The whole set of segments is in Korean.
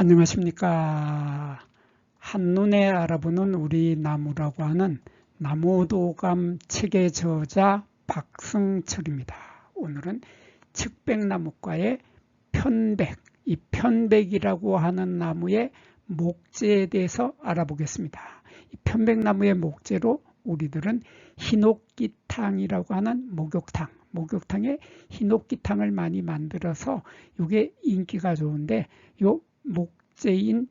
안녕하십니까. 한눈에 알아보는 우리 나무라고 하는 나무도감 책의 저자 박승철입니다. 오늘은 측백나무과의 편백, 이 편백이라고 하는 나무의 목재에 대해서 알아보겠습니다. 이 편백나무의 목재로 우리들은 흰옥기탕이라고 하는 목욕탕에 흰옥기탕을 많이 만들어서 이게 인기가 좋은데, 요 목재인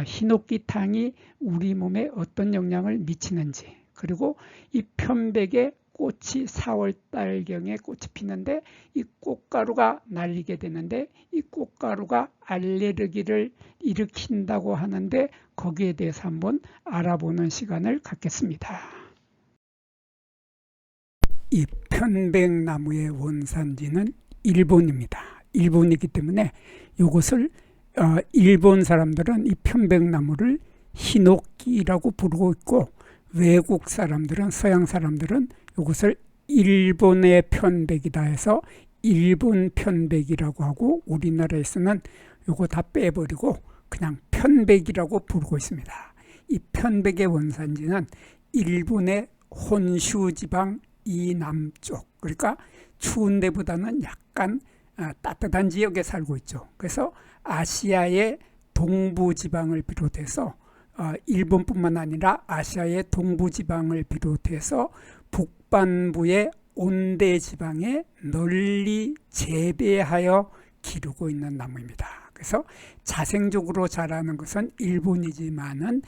흰옥기탕이 우리 몸에 어떤 영향을 미치는지, 그리고 이 편백의 꽃이 4월달경에 꽃이 피는데 이 꽃가루가 날리게 되는데 이 꽃가루가 알레르기를 일으킨다고 하는데 거기에 대해서 한번 알아보는 시간을 갖겠습니다. 이 편백나무의 원산지는 일본입니다. 일본이기 때문에 이것을 일본 사람들은 이 편백나무를 흰옥기라고 부르고 있고, 외국 사람들은, 서양 사람들은 이것을 일본의 편백이다 해서 일본 편백이라고 하고, 우리나라에서는 이거 다 빼버리고 그냥 편백이라고 부르고 있습니다. 이 편백의 원산지는 일본의 혼슈 지방 이남쪽, 그러니까 추운 데보다는 약간 따뜻한 지역에 살고 있죠. 그래서 아시아의 동부지방을 비롯해서 일본뿐만 아니라 아시아의 동부지방을 비롯해서 북반부의 온대지방에 널리 재배하여 기르고 있는 나무입니다. 그래서 자생적으로 자라는 것은 일본이지만은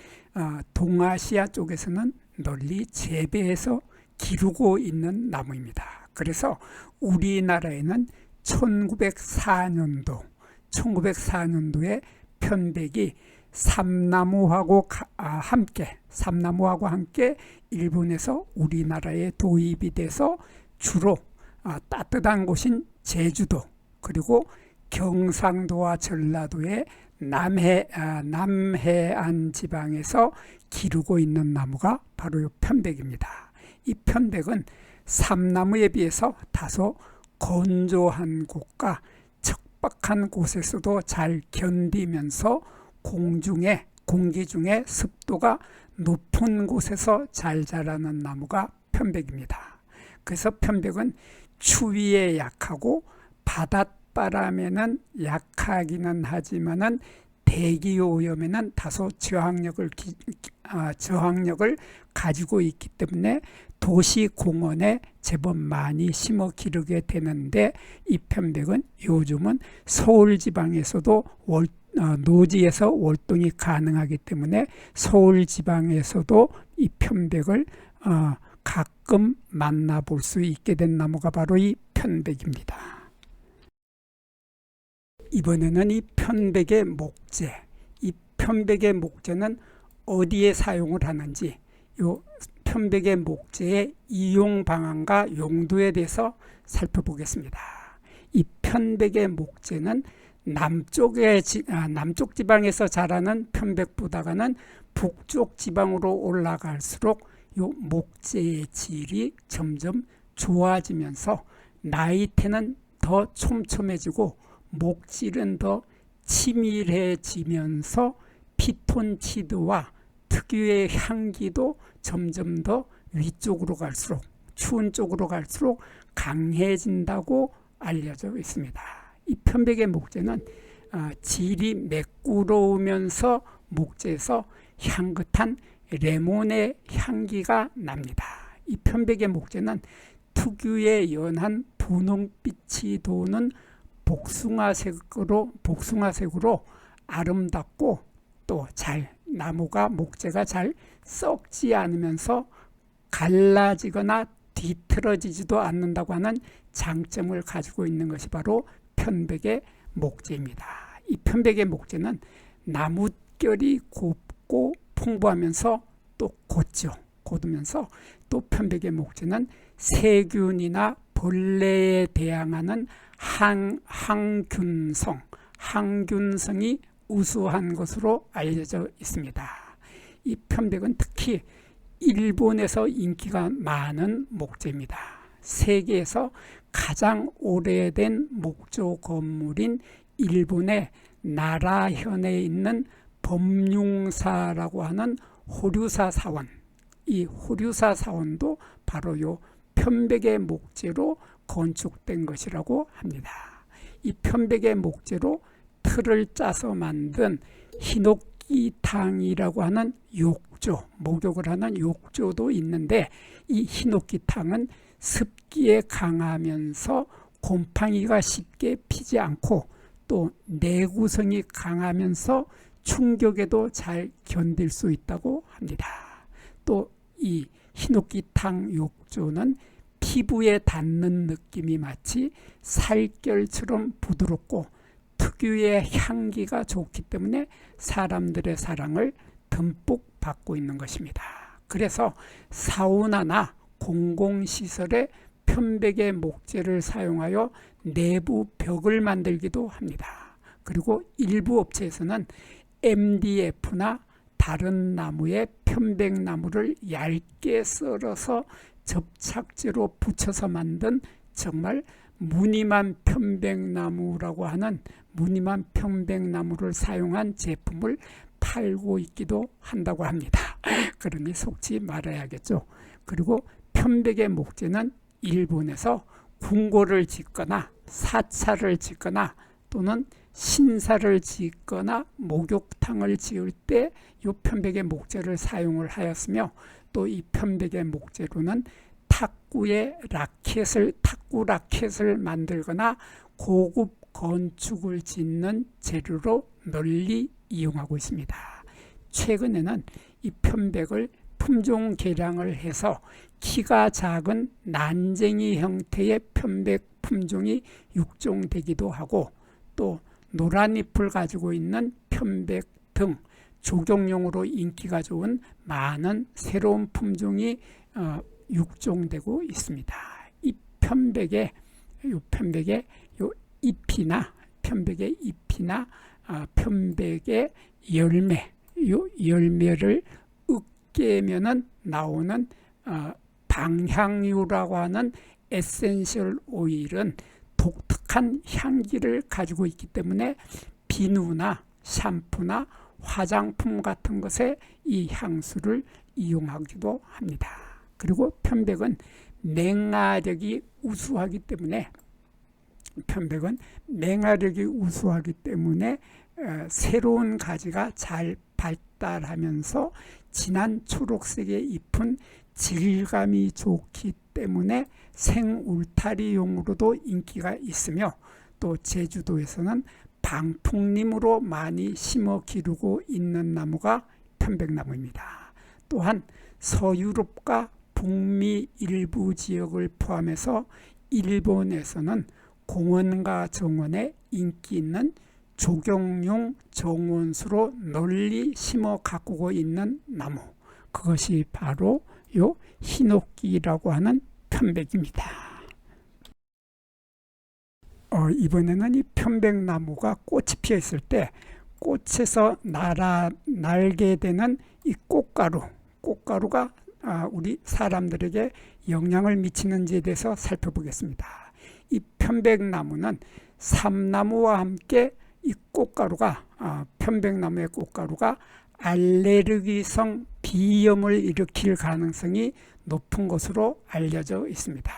동아시아 쪽에서는 널리 재배해서 기르고 있는 나무입니다. 그래서 우리나라에는 1904년도에 편백이 삼나무하고 함께 일본에서 우리나라에 도입이 돼서 주로 따뜻한 곳인 제주도, 그리고 경상도와 전라도의 남해안 지방에서 기르고 있는 나무가 바로 이 편백입니다. 이 편백은 삼나무에 비해서 다소 건조한 곳과 척박한 곳에서도 잘 견디면서 공기 중에 습도가 높은 곳에서 잘 자라는 나무가 편백입니다. 그래서 편백은 추위에 약하고 바닷바람에는 약하기는 하지만은 대기오염에는 다소 저항력을 가지고 있기 때문에 도시공원에 제법 많이 심어 기르게 되는데, 이 편백은 요즘은 서울지방에서도 노지에서 월동이 가능하기 때문에 서울지방에서도 이 편백을 가끔 만나볼 수 있게 된 나무가 바로 이 편백입니다. 이번에는 이 편백의 목재, 이 편백의 목재는 어디에 사용을 하는지, 이 편백의 목재의 이용 방안과 용도에 대해서 살펴보겠습니다. 이 편백의 목재는 남쪽 지방에서 자라는 편백보다는 북쪽 지방으로 올라갈수록 이 목재의 질이 점점 좋아지면서 나이테는 더 촘촘해지고 목질은 더 치밀해지면서 피톤치드와 특유의 향기도 점점 더 위쪽으로 갈수록, 추운 쪽으로 갈수록 강해진다고 알려져 있습니다. 이 편백의 목재는 질이 매끄러우면서 목재에서 향긋한 레몬의 향기가 납니다. 이 편백의 목재는 특유의 연한 분홍빛이 도는 복숭아색으로 아름답고, 또 목재가 잘 썩지 않으면서 갈라지거나 뒤틀어지지도 않는다고 하는 장점을 가지고 있는 것이 바로 편백의 목재입니다. 이 편백의 목재는 나뭇결이 곱고 풍부하면서 또 곧으면서, 또 편백의 목재는 세균이나 벌레에 대항하는 항균성이 우수한 것으로 알려져 있습니다. 이 편백은 특히 일본에서 인기가 많은 목재입니다. 세계에서 가장 오래된 목조 건물인 일본의 나라현에 있는 범융사라고 하는 호류사 사원, 이 호류사 사원도 바로 요 편백의 목재로 건축된 것이라고 합니다. 이 편백의 목재로 틀을 짜서 만든 히노키탕이라고 하는 욕조, 목욕을 하는 욕조도 있는데, 이 히노키탕은 습기에 강하면서 곰팡이가 쉽게 피지 않고 또 내구성이 강하면서 충격에도 잘 견딜 수 있다고 합니다. 또 이 히노키탕 욕조는 피부에 닿는 느낌이 마치 살결처럼 부드럽고 특유의 향기가 좋기 때문에 사람들의 사랑을 듬뿍 받고 있는 것입니다. 그래서 사우나나 공공시설에 편백의 목재를 사용하여 내부 벽을 만들기도 합니다. 그리고 일부 업체에서는 MDF나 다른 나무의 편백나무를 얇게 썰어서 접착제로 붙여서 만든 정말 무늬만 편백나무라고 하는 무늬만 편백나무를 사용한 제품을 팔고 있기도 한다고 합니다. 그러니 속지 말아야겠죠. 그리고 편백의 목재는 일본에서 궁궐을 짓거나 사찰을 짓거나 또는 신사를 짓거나 목욕탕을 지을 때 이 편백의 목재를 사용을 하였으며, 또 이 편백의 목재로는 탁구 라켓을 만들거나 고급 건축을 짓는 재료로 널리 이용하고 있습니다. 최근에는 이 편백을 품종 개량을 해서 키가 작은 난쟁이 형태의 편백 품종이 육종되기도 하고, 또 노란 잎을 가지고 있는 편백 등 조경용으로 인기가 좋은 많은 새로운 품종이 육종되고 있습니다. 이 편백의 잎이나 편백의 열매를 으깨면은 나오는 방향유라고 하는 에센셜 오일은 독특한 향기를 가지고 있기 때문에 비누나 샴푸나 화장품 같은 것에 이 향수를 이용하기도 합니다. 그리고 편백은 맹아력이 우수하기 때문에 새로운 가지가 잘 발달하면서 진한 초록색의 잎은 질감이 좋기 때문에 생울타리용으로도 인기가 있으며, 또 제주도에서는 방풍림으로 많이 심어 기르고 있는 나무가 편백나무입니다. 또한 서유럽과 북미 일부 지역을 포함해서 일본에서는 공원과 정원에 인기 있는 조경용 정원수로 널리 심어 가꾸고 있는 나무, 그것이 바로 요 히노키라고 하는 편백입니다. 이번에는 이 편백나무가 꽃이 피어 있을 때 꽃에서 날게 되는 이 꽃가루가 우리 사람들에게 영향을 미치는지에 대해서 살펴보겠습니다. 이 편백나무는 삼나무와 함께 이 편백나무의 꽃가루가 알레르기성 비염을 일으킬 가능성이 높은 것으로 알려져 있습니다.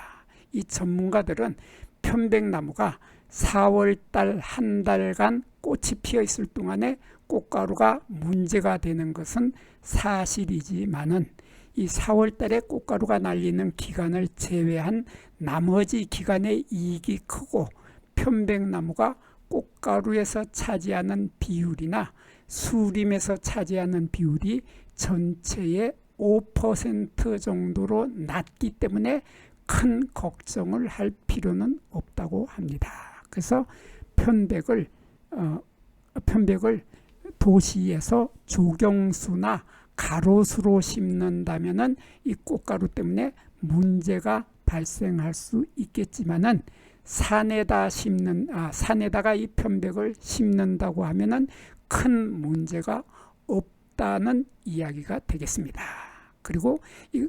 이 전문가들은 편백나무가 4월달 한 달간 꽃이 피어 있을 동안에 꽃가루가 문제가 되는 것은 사실이지만은, 이 4월달에 꽃가루가 날리는 기간을 제외한 나머지 기간의 이익이 크고, 편백나무가 꽃가루에서 차지하는 비율이나 수림에서 차지하는 비율이 전체의 5% 정도로 낮기 때문에 큰 걱정을 할 필요는 없다고 합니다. 그래서 편백을 도시에서 조경수나 가로수로 심는다면은 이 꽃가루 때문에 문제가 발생할 수 있겠지만은, 산에다가 이 편백을 심는다고 하면은 큰 문제가 없다는 이야기가 되겠습니다. 그리고 이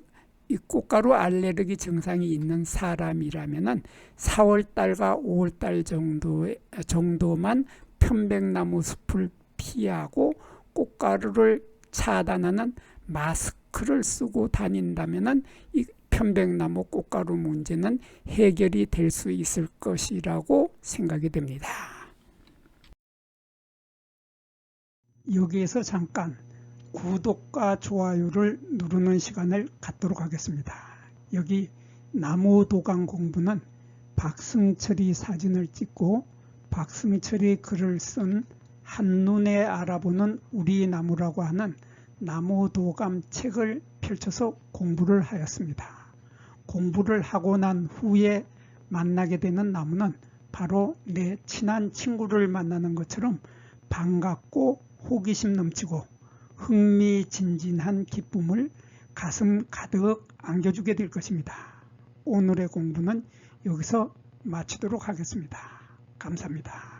꽃가루 알레르기 증상이 있는 사람이라면은 4월달과 5월달 정도만 편백나무 숲을 피하고 꽃가루를 차단하는 마스크를 쓰고 다닌다면 이 편백나무 꽃가루 문제는 해결이 될 수 있을 것이라고 생각이 됩니다. 여기에서 잠깐 구독과 좋아요를 누르는 시간을 갖도록 하겠습니다. 여기 나무도감 공부는 박승철이 사진을 찍고 박승철이 글을 쓴 한눈에 알아보는 우리 나무라고 하는 나무도감 책을 펼쳐서 공부를 하였습니다. 공부를 하고 난 후에 만나게 되는 나무는 바로 내 친한 친구를 만나는 것처럼 반갑고 호기심 넘치고 흥미진진한 기쁨을 가슴 가득 안겨주게 될 것입니다. 오늘의 공부는 여기서 마치도록 하겠습니다. 감사합니다.